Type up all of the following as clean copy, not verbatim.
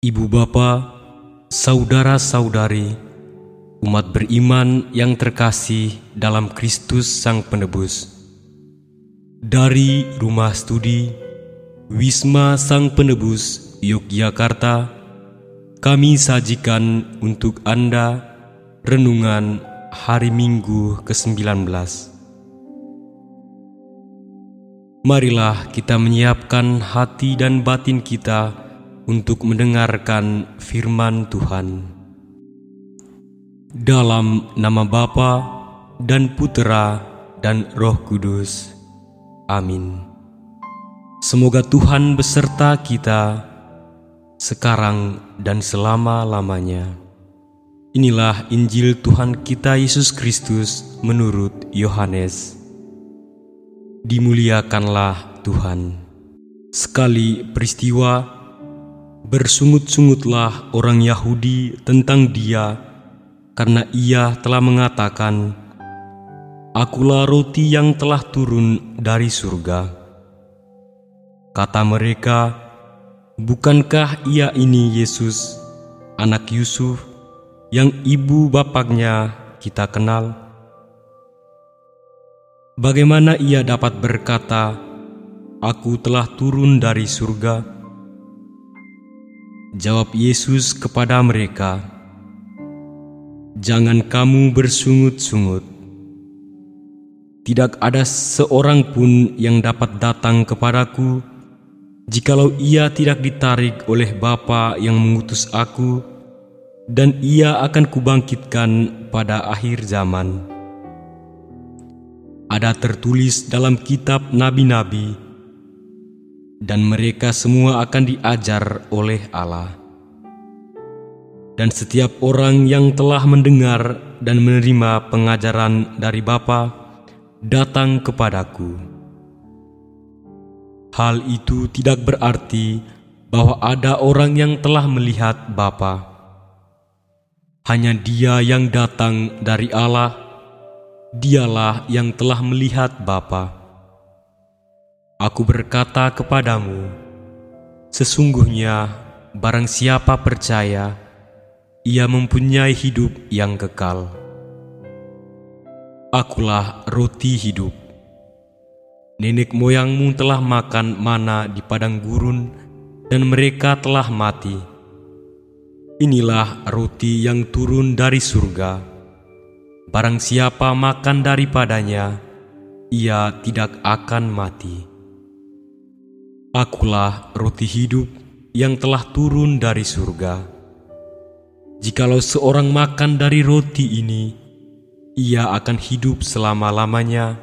Ibu bapa, saudara-saudari, umat beriman yang terkasih dalam Kristus Sang Penebus. Dari Rumah Studi Wisma Sang Penebus, Yogyakarta, kami sajikan untuk Anda renungan hari Minggu ke-19. Marilah kita menyiapkan hati dan batin kita untuk mendengarkan firman Tuhan. Dalam nama Bapa dan Putera dan Roh Kudus. Amin. Semoga Tuhan beserta kita sekarang dan selama-lamanya. Inilah Injil Tuhan kita Yesus Kristus menurut Yohanes. Dimuliakanlah Tuhan. Sekali peristiwa, bersungut-sungutlah orang Yahudi tentang Dia karena Ia telah mengatakan, "Akulah roti yang telah turun dari surga." Kata mereka, "Bukankah Ia ini Yesus, anak Yusuf, yang ibu bapaknya kita kenal? Bagaimana Ia dapat berkata, 'Aku telah turun dari surga'?" Jawab Yesus kepada mereka, "Jangan kamu bersungut-sungut. Tidak ada seorang pun yang dapat datang kepadaku, jikalau ia tidak ditarik oleh Bapa yang mengutus aku, dan Ia akan kubangkitkan pada akhir zaman. Ada tertulis dalam kitab nabi-nabi, dan mereka semua akan diajar oleh Allah. Dan setiap orang yang telah mendengar dan menerima pengajaran dari Bapa datang kepadaku. Hal itu tidak berarti bahwa ada orang yang telah melihat Bapa. Hanya Dia yang datang dari Allah, Dialah yang telah melihat Bapa. Aku berkata kepadamu, sesungguhnya barang siapa percaya, ia mempunyai hidup yang kekal. Akulah roti hidup. Nenek moyangmu telah makan mana di padang gurun, dan mereka telah mati. Inilah roti yang turun dari surga. Barang siapa makan daripadanya, ia tidak akan mati. Akulah roti hidup yang telah turun dari surga. Jikalau seorang makan dari roti ini, ia akan hidup selama-lamanya,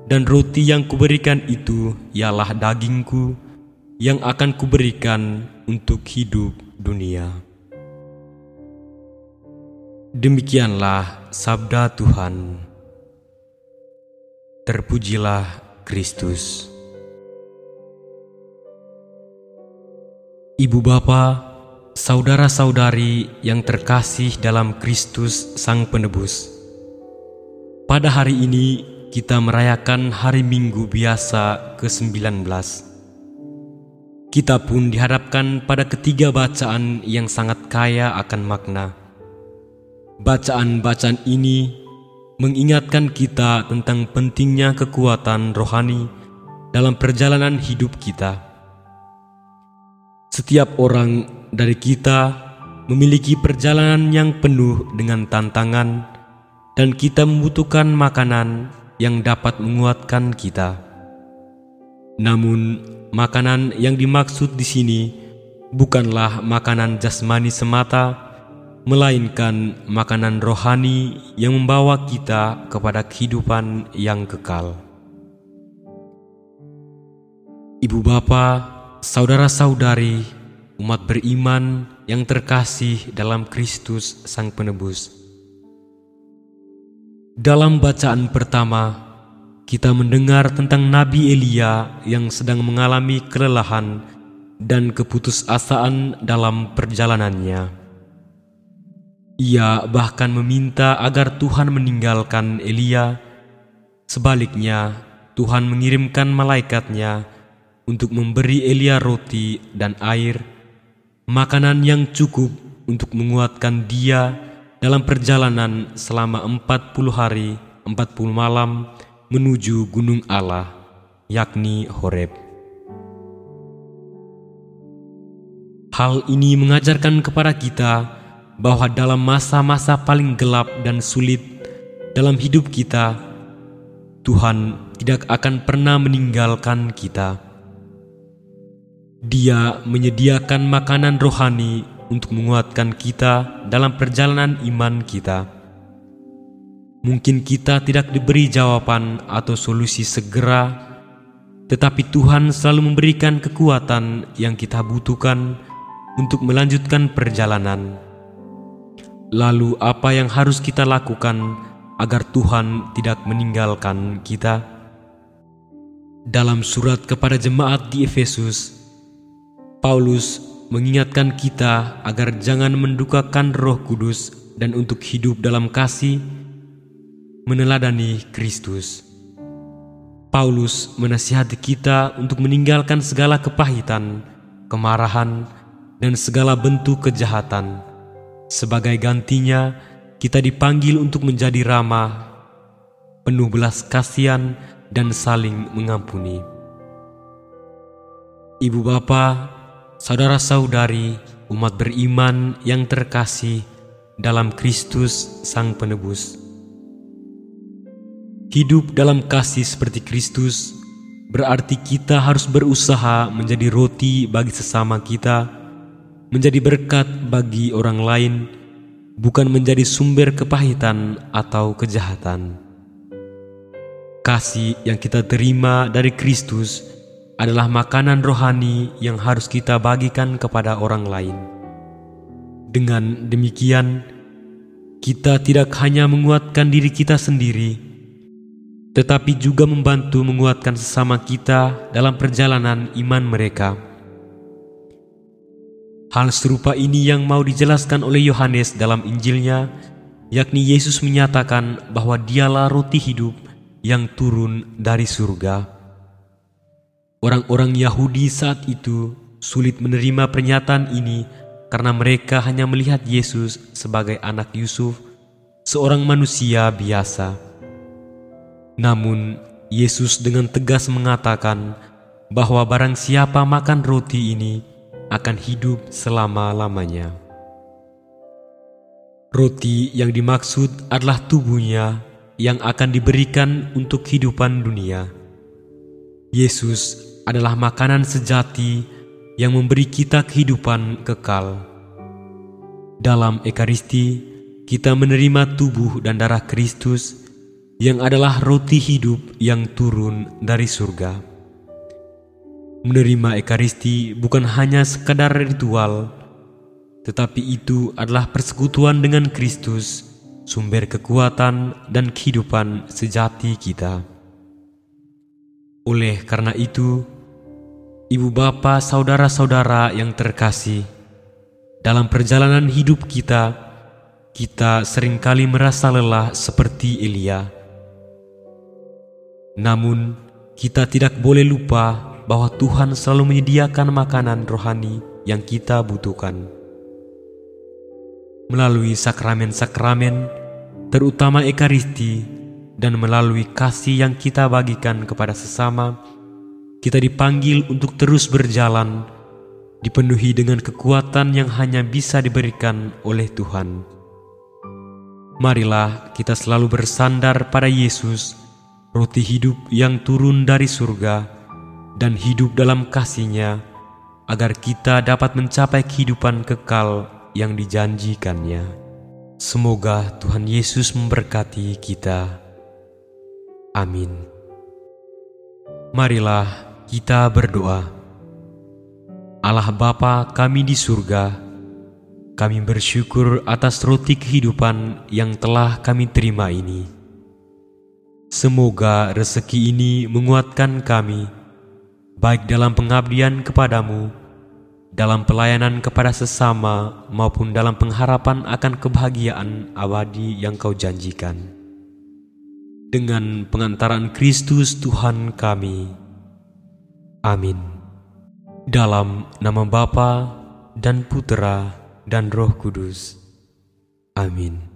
dan roti yang kuberikan itu ialah dagingku yang akan kuberikan untuk hidup dunia." Demikianlah sabda Tuhan. Terpujilah Kristus. Ibu bapa, saudara-saudari yang terkasih dalam Kristus Sang Penebus. Pada hari ini kita merayakan hari Minggu biasa ke-19. Kita pun dihadapkan pada ketiga bacaan yang sangat kaya akan makna. Bacaan-bacaan ini mengingatkan kita tentang pentingnya kekuatan rohani dalam perjalanan hidup kita. Setiap orang dari kita memiliki perjalanan yang penuh dengan tantangan, dan kita membutuhkan makanan yang dapat menguatkan kita. Namun, makanan yang dimaksud di sini bukanlah makanan jasmani semata, melainkan makanan rohani yang membawa kita kepada kehidupan yang kekal. Ibu bapa, saudara-saudari, umat beriman yang terkasih dalam Kristus Sang Penebus. Dalam bacaan pertama, kita mendengar tentang Nabi Elia yang sedang mengalami kelelahan dan keputusasaan dalam perjalanannya. Ia bahkan meminta agar Tuhan meninggalkan Elia. Sebaliknya, Tuhan mengirimkan malaikatnya untuk memberi Elia roti dan air, makanan yang cukup untuk menguatkan dia dalam perjalanan selama 40 hari 40 malam menuju gunung Allah, yakni Horeb. Hal ini mengajarkan kepada kita bahwa dalam masa-masa paling gelap dan sulit dalam hidup kita, Tuhan tidak akan pernah meninggalkan kita. Dia menyediakan makanan rohani untuk menguatkan kita dalam perjalanan iman kita. Mungkin kita tidak diberi jawaban atau solusi segera, tetapi Tuhan selalu memberikan kekuatan yang kita butuhkan untuk melanjutkan perjalanan. Lalu apa yang harus kita lakukan agar Tuhan tidak meninggalkan kita? Dalam surat kepada jemaat di Efesus, Paulus mengingatkan kita agar jangan mendukakan Roh Kudus dan untuk hidup dalam kasih, meneladani Kristus. Paulus menasihati kita untuk meninggalkan segala kepahitan, kemarahan, dan segala bentuk kejahatan. Sebagai gantinya, kita dipanggil untuk menjadi ramah, penuh belas kasihan, dan saling mengampuni. Ibu bapa, saudara-saudari, umat beriman yang terkasih dalam Kristus Sang Penebus. Hidup dalam kasih seperti Kristus berarti kita harus berusaha menjadi roti bagi sesama kita, menjadi berkat bagi orang lain, bukan menjadi sumber kepahitan atau kejahatan. Kasih yang kita terima dari Kristus adalah makanan rohani yang harus kita bagikan kepada orang lain. Dengan demikian, kita tidak hanya menguatkan diri kita sendiri, tetapi juga membantu menguatkan sesama kita dalam perjalanan iman mereka. Hal serupa ini yang mau dijelaskan oleh Yohanes dalam Injilnya, yakni Yesus menyatakan bahwa dialah roti hidup yang turun dari surga. Orang-orang Yahudi saat itu sulit menerima pernyataan ini karena mereka hanya melihat Yesus sebagai anak Yusuf, seorang manusia biasa. Namun, Yesus dengan tegas mengatakan bahwa barang siapa makan roti ini akan hidup selama-lamanya. Roti yang dimaksud adalah tubuhnya yang akan diberikan untuk kehidupan dunia. Yesus adalah makanan sejati yang memberi kita kehidupan kekal. Dalam Ekaristi, kita menerima tubuh dan darah Kristus yang adalah roti hidup yang turun dari surga. Menerima Ekaristi bukan hanya sekadar ritual, tetapi itu adalah persekutuan dengan Kristus, sumber kekuatan dan kehidupan sejati kita. Oleh karena itu, ibu bapa, saudara-saudara yang terkasih, dalam perjalanan hidup kita seringkali merasa lelah seperti Elia. Namun, kita tidak boleh lupa bahwa Tuhan selalu menyediakan makanan rohani yang kita butuhkan. Melalui sakramen-sakramen, terutama Ekaristi, dan melalui kasih yang kita bagikan kepada sesama, kita dipanggil untuk terus berjalan, dipenuhi dengan kekuatan yang hanya bisa diberikan oleh Tuhan. Marilah kita selalu bersandar pada Yesus, roti hidup yang turun dari surga, dan hidup dalam kasih-Nya, agar kita dapat mencapai kehidupan kekal yang dijanjikannya. Semoga Tuhan Yesus memberkati kita. Amin. Marilah kita berdoa. Allah Bapa kami di surga, kami bersyukur atas roti kehidupan yang telah kami terima ini. Semoga rezeki ini menguatkan kami, baik dalam pengabdian kepadamu, dalam pelayanan kepada sesama, maupun dalam pengharapan akan kebahagiaan abadi yang Kau janjikan. Dengan pengantaran Kristus Tuhan kami. Amin. Dalam nama Bapa dan Putera, dan Roh Kudus. Amin.